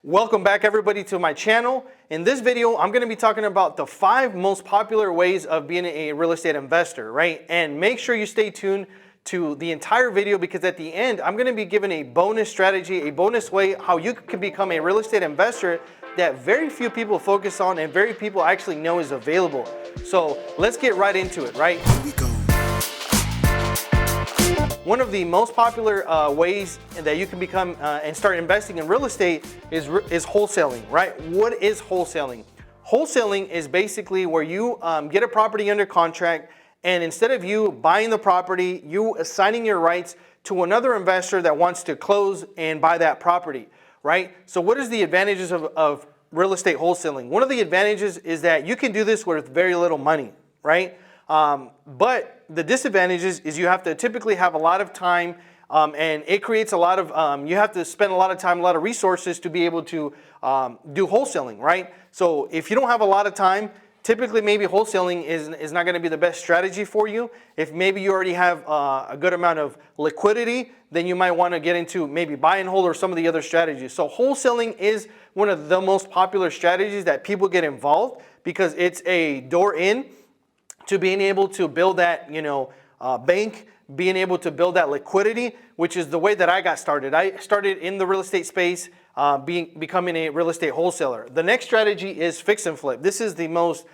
Welcome back everybody to my channel. In this video, I'm going to be talking about the 5 most popular ways of being a real estate investor, right? And make sure you stay tuned to the entire video because at the end, I'm going to be giving a bonus strategy, a bonus way how you can become a real estate investor that very few people focus on and very people actually know is available. So let's get right into it, right? Here we go. One of the most popular ways that you can become and start investing in real estate is wholesaling, right? What is wholesaling? Wholesaling is basically where you get a property under contract, and instead of you buying the property, you assigning your rights to another investor that wants to close and buy that property, right? So what is the advantages of real estate wholesaling? One of the advantages is that you can do this with very little money, right? But the disadvantages is you have to typically have a lot of time and it creates a lot of, you have to spend a lot of time, a lot of resources to be able to do wholesaling, right? So if you don't have a lot of time, typically maybe wholesaling is not going to be the best strategy for you. If maybe you already have a good amount of liquidity, then you might want to get into maybe buy and hold or some of the other strategies. So wholesaling is one of the most popular strategies that people get involved because it's a door in to being able to build that, bank, being able to build that liquidity, which is the way that I got started. I started in the real estate space, becoming a real estate wholesaler. The next strategy is fix and flip. This is the most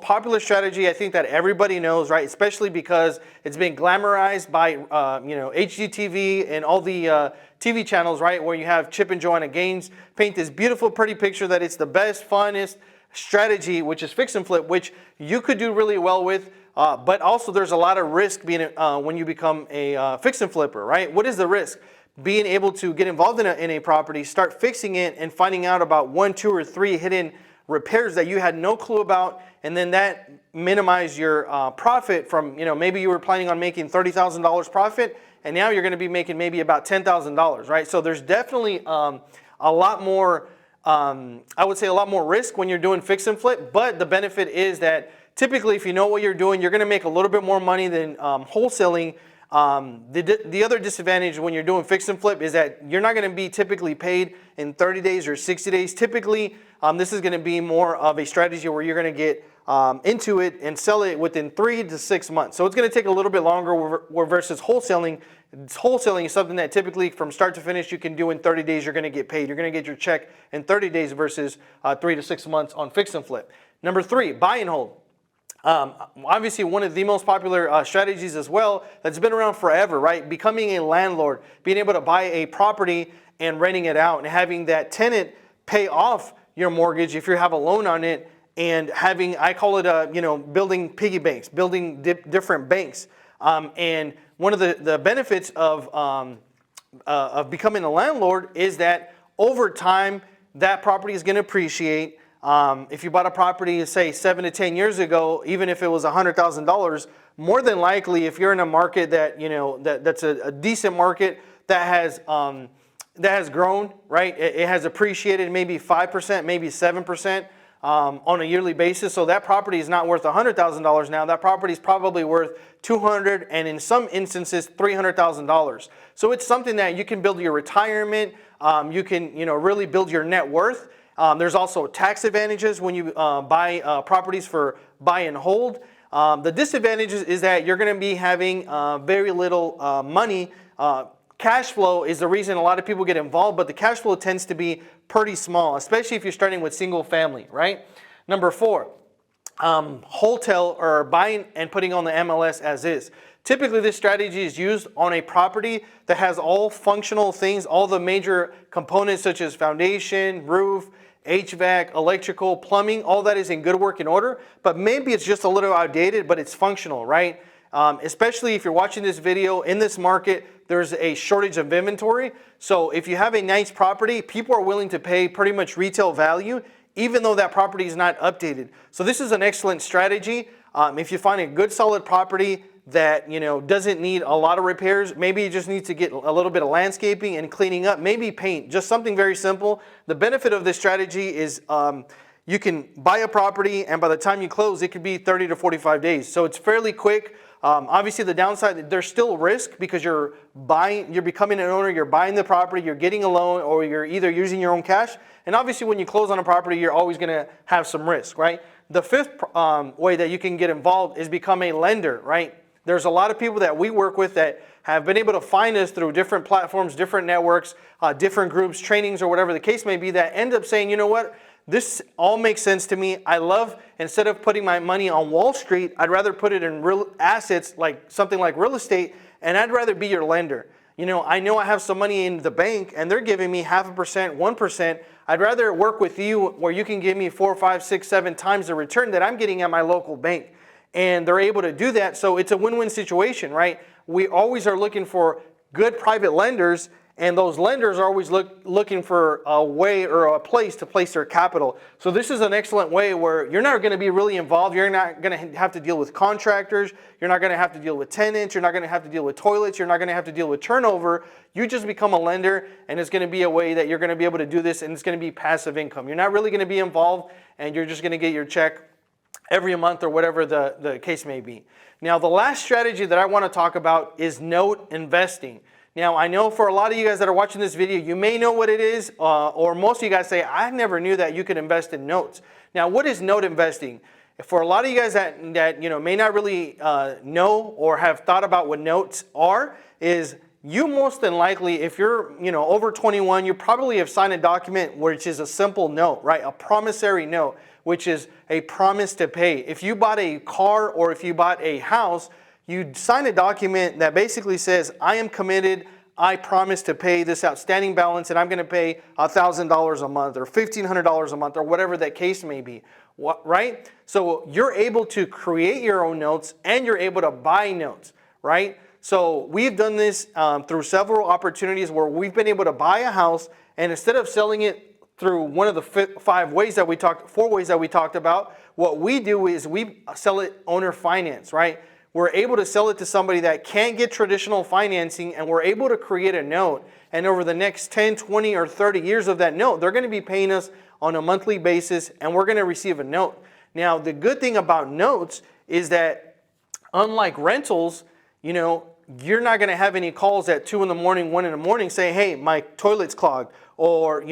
popular strategy I think that everybody knows, right? Especially because it's been glamorized by HGTV and all the TV channels, right? Where you have Chip and Joanna Gaines paint this beautiful, pretty picture that it's the best, funnest strategy, which is fix and flip, which you could do really well with, but also there's a lot of risk being when you become a fix and flipper, right? What is the risk? Being able to get involved in a property, start fixing it, and finding out about 1, 2, or 3 hidden repairs that you had no clue about, and then that minimize your profit from, maybe you were planning on making $30,000 profit, and now you're going to be making maybe about $10,000, right? So there's definitely a lot more I would say a lot more risk when you're doing fix and flip, but the benefit is that typically if you know what you're doing, you're going to make a little bit more money than wholesaling. The other disadvantage when you're doing fix and flip is that you're not going to be typically paid in 30 days or 60 days. Typically, this is going to be more of a strategy where you're going to get into it and sell it within 3 to 6 months. So it's going to take a little bit longer versus wholesaling. Wholesaling is something that typically from start to finish you can do in 30 days. You're going to get paid. You're going to get your check in 30 days versus 3 to 6 months on fix and flip. Number 3, buy and hold. Obviously one of the most popular strategies as well that's been around forever, right? Becoming a landlord, being able to buy a property and renting it out and having that tenant pay off your mortgage if you have a loan on it, and having, I call it building piggy banks, building different banks. And one of the benefits of becoming a landlord is that over time that property is going to appreciate. If you bought a property, say 7 to 10 years ago, even if it was $100,000, more than likely, if you're in a market that that's a decent market that has grown, right? It has appreciated maybe 5%, maybe 7%. On a yearly basis, so that property is not worth $100,000 now. That property is probably worth $200,000 and in some instances $300,000. So it's something that you can build your retirement. You can really build your net worth. There's also tax advantages when you buy properties for buy and hold. The disadvantages is that you're going to be having very little money. Cash flow is the reason a lot of people get involved, but the cash flow tends to be pretty small, especially if you're starting with single family, right? Number 4, wholetail, or buying and putting on the MLS as is. Typically this strategy is used on a property that has all functional things, all the major components such as foundation, roof, HVAC, electrical, plumbing, all that is in good working order, but maybe it's just a little outdated, but it's functional, right? Especially if you're watching this video in this market, there's a shortage of inventory. So if you have a nice property, people are willing to pay pretty much retail value, even though that property is not updated. So this is an excellent strategy. If you find a good solid property that doesn't need a lot of repairs, maybe you just need to get a little bit of landscaping and cleaning up, maybe paint, just something very simple. The benefit of this strategy is you can buy a property and by the time you close, it could be 30 to 45 days. So it's fairly quick. Obviously, the downside, there's still risk because you're becoming an owner, you're buying the property, you're getting a loan, or you're either using your own cash. And obviously, when you close on a property, you're always going to have some risk, right? The fifth way that you can get involved is become a lender, right? There's a lot of people that we work with that have been able to find us through different platforms, different networks, different groups, trainings, or whatever the case may be, that end up saying, you know what? This all makes sense to me. I love, instead of putting my money on Wall Street, I'd rather put it in real assets, like something like real estate, and I'd rather be your lender. You know I have some money in the bank and they're giving me 0.5%, 1%. I'd rather work with you where you can give me 4, 5, 6, 7 times the return that I'm getting at my local bank. And they're able to do that. So it's a win-win situation, right? We always are looking for good private lenders, and those lenders are always looking for a way or a place to place their capital. So this is an excellent way where you're not going to be really involved. You're not going to have to deal with contractors. You're not going to have to deal with tenants. You're not going to have to deal with toilets. You're not going to have to deal with turnover. You just become a lender, and it's going to be a way that you're going to be able to do this, and it's going to be passive income. You're not really going to be involved, and you're just going to get your check every month or whatever the case may be. Now, the last strategy that I want to talk about is note investing. Now, I know for a lot of you guys that are watching this video, you may know what it is, or most of you guys say, I never knew that you could invest in notes. Now, what is note investing? For a lot of you guys that may not really know or have thought about what notes are, is you most than likely, if you're over 21, you probably have signed a document which is a simple note, right? A promissory note, which is a promise to pay. If you bought a car or if you bought a house, you sign a document that basically says, I am committed, I promise to pay this outstanding balance, and I'm going to pay $1,000 a month or $1,500 a month or whatever that case may be, right? So you're able to create your own notes and you're able to buy notes, right? So we've done this through several opportunities where we've been able to buy a house, and instead of selling it through one of the 4 ways that we talked about, what we do is we sell it owner finance, right? We're able to sell it to somebody that can't get traditional financing, and we're able to create a note. And over the next 10, 20, or 30 years of that note, they're going to be paying us on a monthly basis, and we're going to receive a note. Now, the good thing about notes is that unlike rentals, you're not going to have any calls at 2 in the morning, 1 in the morning saying, hey, my toilet's clogged, or,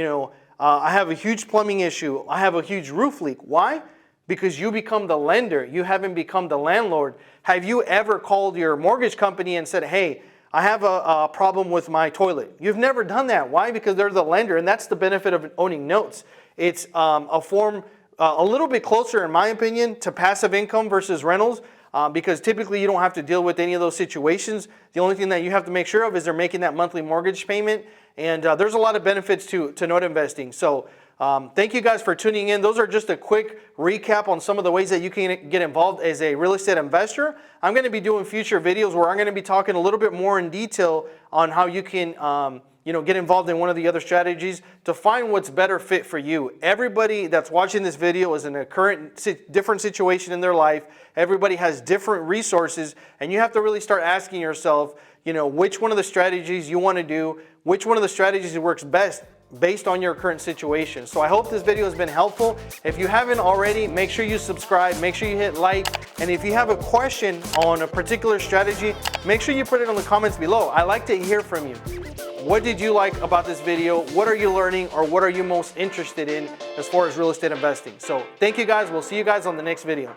I have a huge plumbing issue, I have a huge roof leak. Why? Because you become the lender. You haven't become the landlord. Have you ever called your mortgage company and said, hey, I have a problem with my toilet? You've never done that. Why? Because they're the lender, and that's the benefit of owning notes. It's a form a little bit closer, in my opinion, to passive income versus rentals, because typically you don't have to deal with any of those situations. The only thing that you have to make sure of is they're making that monthly mortgage payment, and there's a lot of benefits to note investing. So thank you guys for tuning in. Those are just a quick recap on some of the ways that you can get involved as a real estate investor. I'm going to be doing future videos where I'm going to be talking a little bit more in detail on how you can get involved in one of the other strategies to find what's better fit for you. Everybody that's watching this video is in a different situation in their life. Everybody has different resources, and you have to really start asking yourself, which one of the strategies you want to do, which one of the strategies works best based on your current situation. So I hope this video has been helpful. If you haven't already, make sure you subscribe, make sure you hit like, and if you have a question on a particular strategy, make sure you put it in the comments below. I like to hear from you. What did you like about this video? What are you learning, or what are you most interested in as far as real estate investing? So thank you guys. We'll see you guys on the next video.